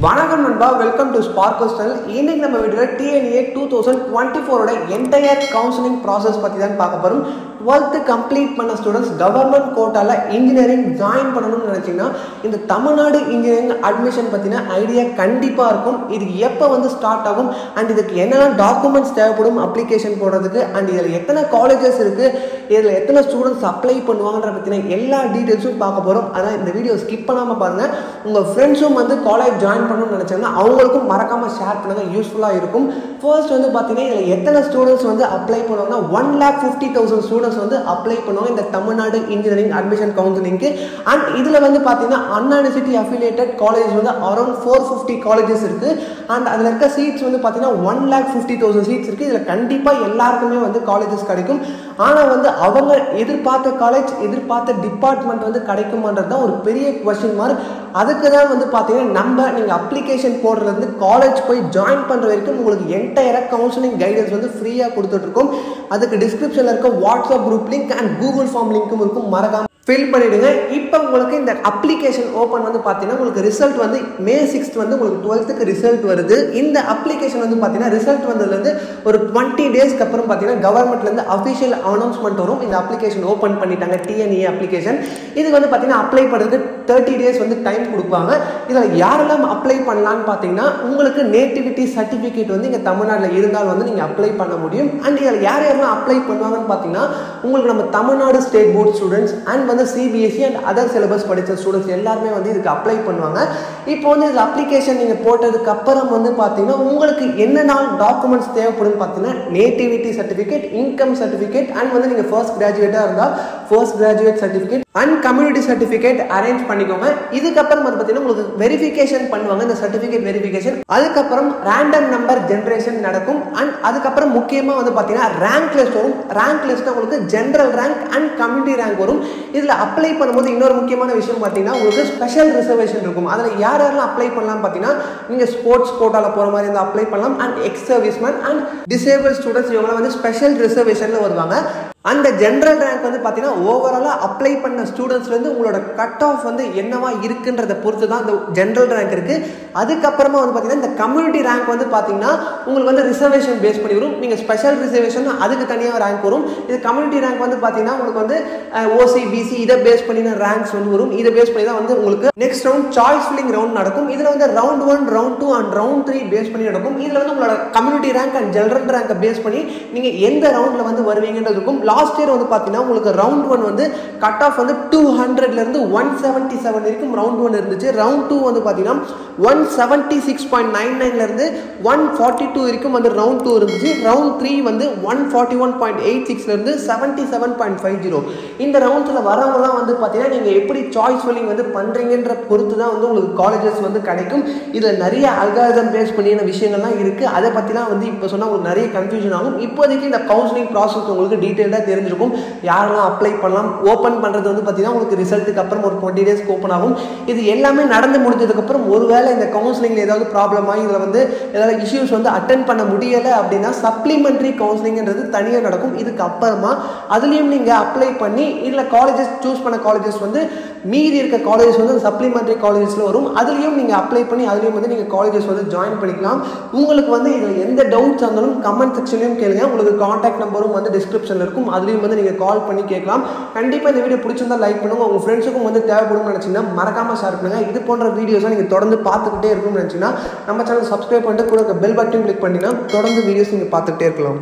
வணக்கம் நண்பா, welcome to ஸ்பார்க்கோஸ் channel. இன்னைக்கு நம்ம வீடியோல TNA 2024 என்டையர் கவுன்சிலிங் ப்ராசஸ் பற்றி தான் பார்க்க போகிறோம். 12th கம்ப்ளீட் பண்ண ஸ்டூடெண்ட்ஸ் கவர்மெண்ட் கோட்டாவில் இன்ஜினியரிங் ஜாயின் பண்ணணும்னு நினச்சிங்கன்னா இந்த தமிழ்நாடு இன்ஜினியரிங் அட்மிஷன் பற்றின ஐடியா கண்டிப்பாக இருக்கும். இது எப்போ ஸ்டார்ட் ஆகும் அண்ட் இதுக்கு என்னென்ன டாக்குமெண்ட்ஸ் தேவைப்படும் அப்ளிகேஷன் போடுறதுக்கு அண்ட் இதில் எத்தனை காலேஜஸ் இருக்குது, இதில் எத்தனை ஸ்டூடெண்ட்ஸ் அப்ளை பண்ணுவாங்கன்ற பற்றின எல்லா டீட்டெயில்ஸும் பார்க்க போகிறோம். அதான் இந்த வீடியோ ஸ்கிப் பண்ணாமல் பாருங்கள். உங்கள் ஃப்ரெண்ட்ஸும் காலேஜ் ஜாயின் பண்ணணும்னு நினச்சாங்கன்னா அவங்களுக்கும் மறக்காமல் ஷேர் பண்ணுங்கள், யூஸ்ஃபுல்லாக இருக்கும். ஃபர்ஸ்ட் பார்த்தீங்கன்னா இதில் எத்தனை ஸ்டூடெண்ட்ஸ் அப்ளை பண்ணுவாங்கன்னா 1,50,000 ஸ்டூடெண்ட்ஸ் அப்ளை பண்ணுவாங்க இந்த தமிழ்நாடு இன்ஜினியரிங் அட்மிஷன் கவுன்சிலிங்க்கு. அண்ட் இதில் பார்த்தீங்கன்னா Anna university affiliated college around 450 colleges இருக்குது. அண்ட் அதில் இருக்க சீட்ஸ் பார்த்தீங்கன்னா 1,50,000 சீட்ஸ் இருக்குது. இதில் கண்டிப்பாக எல்லாருக்குமே காலேஜஸ் கிடைக்கும். ஆனால் அவங்க எதிர்பார்த்த காலேஜ் எதிர்பார்த்த டிபார்ட்மெண்ட் கிடைக்குமான்றது தான் ஒரு பெரிய கொஸ்டின் மார்க். அதுக்கு தான் பார்த்தீங்கன்னா நீங்கள் அப்ளிகேஷன் போடுறதுலேருந்து காலேஜ் போய் ஜாயின் பண்ணுற வரைக்கும் உங்களுக்கு என்டையராக கவுன்சிலிங் கைடன்ஸ் ஃப்ரீயாக கொடுத்துட்ருக்கோம். அதுக்கு டிஸ்கிரிப்ஷனில் இருக்க WhatsApp group link and Google form லிங்க்கும் இருக்கும், மறக்காம ஃபில் பண்ணிவிடுங்க. இப்போ உங்களுக்கு இந்த அப்ளிகேஷன் ஓப்பன் பார்த்தீங்கன்னா உங்களுக்கு ரிசல்ட் May 6th உங்களுக்கு 12th ரிசல்ட் வருது. இந்த அப்ளிகேஷன் பார்த்தீங்கன்னா ரிசல்ட் வந்ததுலேருந்து ஒரு 20 டேஸ்க்கு அப்புறம் பார்த்தீங்கன்னா கவர்மெண்ட்லேருந்து அஃபிஷியல் அனௌன்ஸ்மெண்ட் வரும். இந்த அப்ளிகேஷன் ஓப்பன் பண்ணிட்டாங்க, TNA அப்ளிகேஷன். இதுக்கு பார்த்தீங்கன்னா அப்ளை பண்ணுறதுக்கு 30 டேஸ் டைம் கொடுப்பாங்க. இதில் யாரெல்லாம் அப்ளை பண்ணலான்னு பார்த்தீங்கன்னா உங்களுக்கு நேட்டிவிட்டி சர்டிஃபிகேட் இங்கே தமிழ்நாட்டில் இருந்தால் நீங்கள் அப்ளை பண்ண முடியும். அண்ட் இதில் யாரெல்லாம் அப்ளை பண்ணுவாங்கன்னு பார்த்தீங்கன்னா உங்களுக்கு நம்ம Tamil Nadu state board students and CBSE and other syllabus படித்த ஸ்டூடெண்ட்ஸ் எல்லாருமே இதுக்கு அப்ளை பண்ணுவாங்க. இப்போ இது அப்ளிகேஷன் நீங்கள் போட்டதுக்கு அப்புறம் பார்த்தீங்கன்னா உங்களுக்கு என்னென்ன டாக்குமெண்ட்ஸ் தேவைப்படும் பார்த்தீங்கன்னா nativity certificate, income certificate and நீங்கள் ஃபர்ஸ்ட் கிராஜுவேட்டாக இருந்தால் first graduate certificate and community certificate arrange பண்ணிக்கோங்க. இதுக்கப்புறம் பார்த்தீங்கன்னா உங்களுக்கு வெரிஃபிகேஷன் பண்ணுவாங்க, இந்த சர்டிஃபிகேட் வெரிஃபிகேஷன். அதுக்கப்புறம் ரேண்டம் நம்பர் ஜென்ரேஷன் நடக்கும். அண்ட் அதுக்கப்புறம் முக்கியமாக பார்த்தீங்கன்னா ரேங்க் லிஸ்ட் வரும். ரேங்க் லிஸ்ட் உங்களுக்கு general rank and community rank வரும். இதில் அப்ளை பண்ணும்போது இன்னொரு முக்கியமான விஷயம் பார்த்தீங்கன்னா உங்களுக்கு ஸ்பெஷல் ரிசர்வேஷன் இருக்கும். அதில் யாரெல்லாம் அப்ளை பண்ணலாம் பார்த்தீங்கன்னா நீங்கள் ஸ்போர்ட்ஸ் கோட்டாவில் போகிற மாதிரி அப்ளை பண்ணலாம். And X serviceman and disable students இவங்களாம் ஸ்பெஷல் ரிசர்வேஷனில் வருவாங்க. அந்த ஜென்ரல் ரேங்க் பார்த்தீங்கன்னா ஓவராலாக அப்ளை பண்ண ஸ்டூடெண்ட்ஸ்லேருந்து உங்களோட கட் ஆஃப் என்னவா இருக்குன்றதை பொறுத்து தான் இந்த ஜென்ரல் ரேங்க் இருக்குது. அதுக்கப்புறமா பார்த்தீங்கன்னா இந்த கம்யூனிட்டி ரேங்க் பார்த்தீங்கன்னா உங்களுக்கு ரிசர்வேஷன் பேஸ் பண்ணி வரும். நீங்கள் ஸ்பெஷல் ரிசர்வேஷன் அதுக்கு தனியாக ரேங்க் வரும். இது கம்யூனிட்டி ரேங்க் பார்த்தீங்கன்னா உங்களுக்கு OC BC இதை பேஸ் பண்ணின ரேங்க்ஸ் வரும். இதை பேஸ் பண்ணி தான் உங்களுக்கு next round choice filling round நடக்கும். இதில் round 1, round 2 and round 3 base பண்ணி நடக்கும். இதில் உங்களோட கம்யூனிட்டி ரேங்க் அண்ட் ஜென்ரல் ரேங்கை பேஸ் பண்ணி நீங்கள் எந்த ரவுண்டில் வருவீங்கன்றது இருக்கும். லாஸ்ட் இயர் பார்த்தீங்கன்னா உங்களுக்கு ரவுண்ட் 1 கட் ஆஃப் 200லேருந்து 177 வரைக்கும் ரவுண்ட் 1 இருந்துச்சு. ரவுண்ட் 2 பார்த்தீங்கன்னா 176.99லேருந்து 142 வரைக்கும் ரவுண்ட் 2 இருந்துச்சு. ரவுண்ட் 3 141.86லேருந்து 77.50. இந்த ரவுண்ட்ஸில் வரவங்கலாம் பார்த்தீங்கன்னா நீங்கள் எப்படி சாய்ஸ் ஃபில்லிங் பண்ணுறீங்கன்ற பொறுத்து தான் உங்களுக்கு காலேஜஸ் கிடைக்கும். இதில் நிறைய அல்காரிதம் பேஸ் பண்ணின விஷயங்கள்லாம் இருக்குது. அதை பற்றிலாம் இப்போ சொன்னால் உங்களுக்கு நிறைய கன்ஃபியூஷன் ஆகும். இப்போதைக்கு இந்த கவுன்சிலிங் ப்ராசஸ் உங்களுக்கு டீட்டெயிலாக தெரிஞ்சிருக்கும். யாரெல்லாம் அப்ளை பண்ணலாம், ஓப்பன் பண்ணுறது பார்த்தீங்கன்னா உங்களுக்கு ரிசல்ட்டுக்கு அப்புறம் ஒரு 20 டேஸ்க்கு ஓப்பன் ஆகும். இது எல்லாமே நடந்து முடிஞ்சதுக்கப்புறம் ஒருவேளை இந்த கவுன்சிலிங்கில் ஏதாவது ப்ராப்ளம் ஆகி இதில் ஏதாவது இஷ்யூஸ் அட்டென்ட் பண்ண முடியலை அப்படின்னா சப்ளிமெண்ட்ரி கவுன்சிலிங்ன்றது தனியாக நடக்கும். இதுக்கு அப்புறமா அதுலேயும் நீங்கள் அப்ளை பண்ணி இதில் காலேஜஸ் சூஸ் பண்ண காலேஜஸ் மீதி இருக்க காலேஜஸ் சப்ளிமெண்ட்ரி காலேஜஸில் வரும். அதுலேயும் நீங்கள் அப்ளை பண்ணி அதுலேயும் நீங்கள் காலேஜஸ் ஜாயின் பண்ணிக்கலாம். உங்களுக்கு இதில் எந்த டவுட்ஸ் இருந்தாலும் கமெண்ட் செக்ஷன்லையும் கேளுங்க. உங்களுக்கு கான்டாக்ட் நம்பரும் டிஸ்கிரிப்ஷனில் இருக்கும். அதுலேயும் நீங்கள் கால் பண்ணி கேட்கலாம். கண்டிப்பாக இந்த வீடியோ பிடிச்சிருந்தா லைக் பண்ணுங்கள். உங்கள் ஃப்ரெண்ட்ஸுக்கும் தேவைப்படும் நினச்சிங்கன்னா மறக்காமல் ஷேர் பண்ணுங்கள். இது போன்ற வீடியோஸை நீங்கள் தொடர்ந்து பார்த்துக்கிட்டே இருக்கணும்னு நினச்சிங்கன்னா நம்ம சேனல் சப்ஸ்கிரைப் பண்ணிட்டு கூட பெல் பட்டன் கிளிக் பண்ணிங்கன்னா தொடர்ந்து வீடியோஸ் நீங்கள் பார்த்துக்கிட்டே இருக்கலாம்.